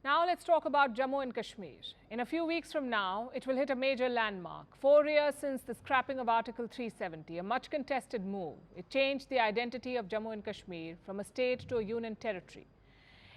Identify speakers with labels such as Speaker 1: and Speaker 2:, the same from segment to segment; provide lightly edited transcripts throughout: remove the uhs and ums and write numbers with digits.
Speaker 1: Now let's talk about Jammu and Kashmir. In a few weeks from now, it will hit a major landmark. 4 years since the scrapping of Article 370, a much contested move. It changed the identity of Jammu and Kashmir from a state to a union territory.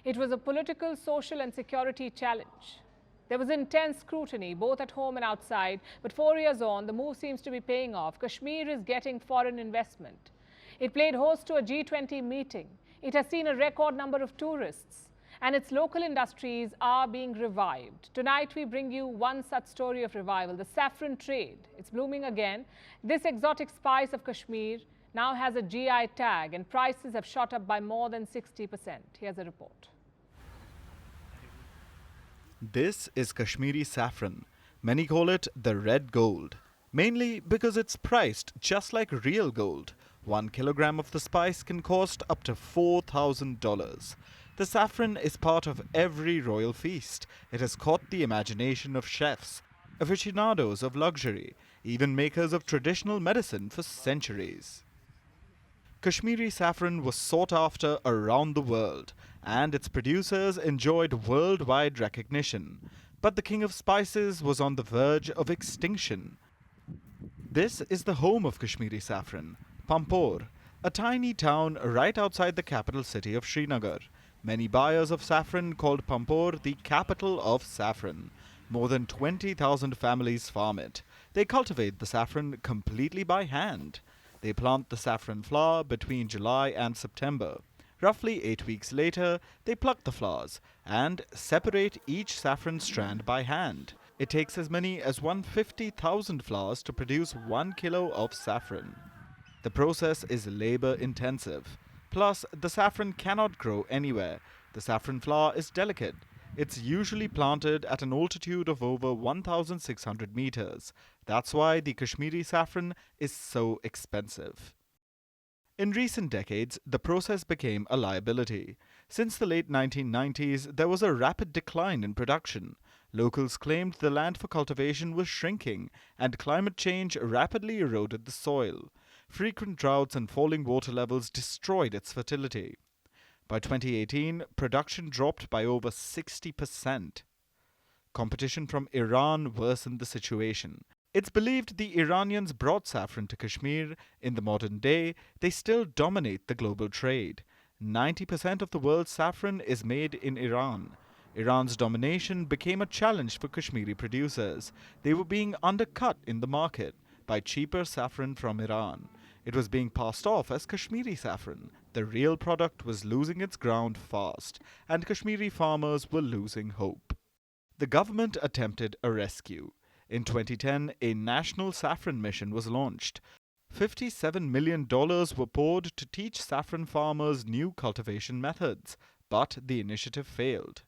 Speaker 1: It was a political, social and security challenge. There was intense scrutiny, both at home and outside, but 4 years on, the move seems to be paying off. Kashmir is getting foreign investment. It played host to a G20 meeting. It has seen a record number of tourists. And its local industries are being revived. Tonight we bring you one such story of revival, the saffron trade. It's blooming again. This exotic spice of Kashmir now has a GI tag and prices have shot up by more than 60%. Here's a report.
Speaker 2: This is Kashmiri saffron. Many call it the red gold, mainly because it's priced just like real gold. 1 kilogram of the spice can cost up to $4,000. The saffron is part of every royal feast. It has caught the imagination of chefs, aficionados of luxury, even makers of traditional medicine for centuries. Kashmiri saffron was sought after around the world, and its producers enjoyed worldwide recognition. But the king of spices was on the verge of extinction. This is the home of Kashmiri saffron, Pampore, a tiny town right outside the capital city of Srinagar. Many buyers of saffron called Pampore the capital of saffron. More than 20,000 families farm it. They cultivate the saffron completely by hand. They plant the saffron flower between July and September. Roughly 8 weeks later, they pluck the flowers and separate each saffron strand by hand. It takes as many as 150,000 flowers to produce 1 kilo of saffron. The process is labor-intensive. Plus, the saffron cannot grow anywhere. The saffron flower is delicate. It's usually planted at an altitude of over 1,600 meters. That's why the Kashmiri saffron is so expensive. In recent decades, the process became a liability. Since the late 1990s, there was a rapid decline in production. Locals claimed the land for cultivation was shrinking, and climate change rapidly eroded the soil. Frequent droughts and falling water levels destroyed its fertility. By 2018, production dropped by over 60%. Competition from Iran worsened the situation. It's believed the Iranians brought saffron to Kashmir. In the modern day, they still dominate the global trade. 90% of the world's saffron is made in Iran. Iran's domination became a challenge for Kashmiri producers. They were being undercut in the market by cheaper saffron from Iran. It was being passed off as Kashmiri saffron. The real product was losing its ground fast, and Kashmiri farmers were losing hope. The government attempted a rescue. In 2010, a national saffron mission was launched. $57 million were poured to teach saffron farmers new cultivation methods, but the initiative failed.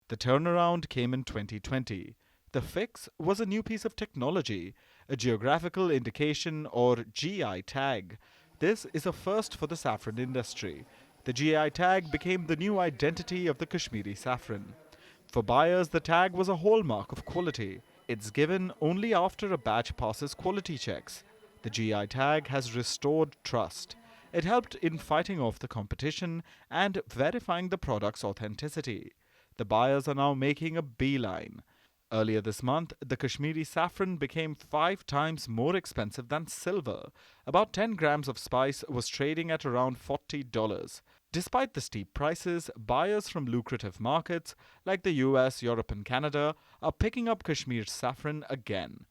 Speaker 2: The turnaround came in 2020. The fix was a new piece of technology, a Geographical Indication or G.I Tag. This is a first for the saffron industry. The G.I Tag became the new identity of the Kashmiri saffron. For buyers, the tag was a hallmark of quality. It's given only after a batch passes quality checks. The G.I Tag has restored trust. It helped in fighting off the competition and verifying the product's authenticity. The buyers are now making a beeline. Earlier this month, the Kashmiri saffron became 5 times more expensive than silver. About 10 grams of spice was trading at around $40. Despite the steep prices, buyers from lucrative markets like the US, Europe and Canada are picking up Kashmir saffron again.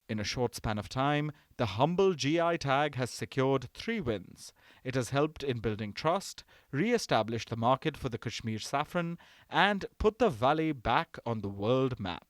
Speaker 2: In a short span of time, the humble G.I Tag has secured 3 wins. It has helped in building trust, re-established the market for the Kashmir saffron, and put the valley back on the world map.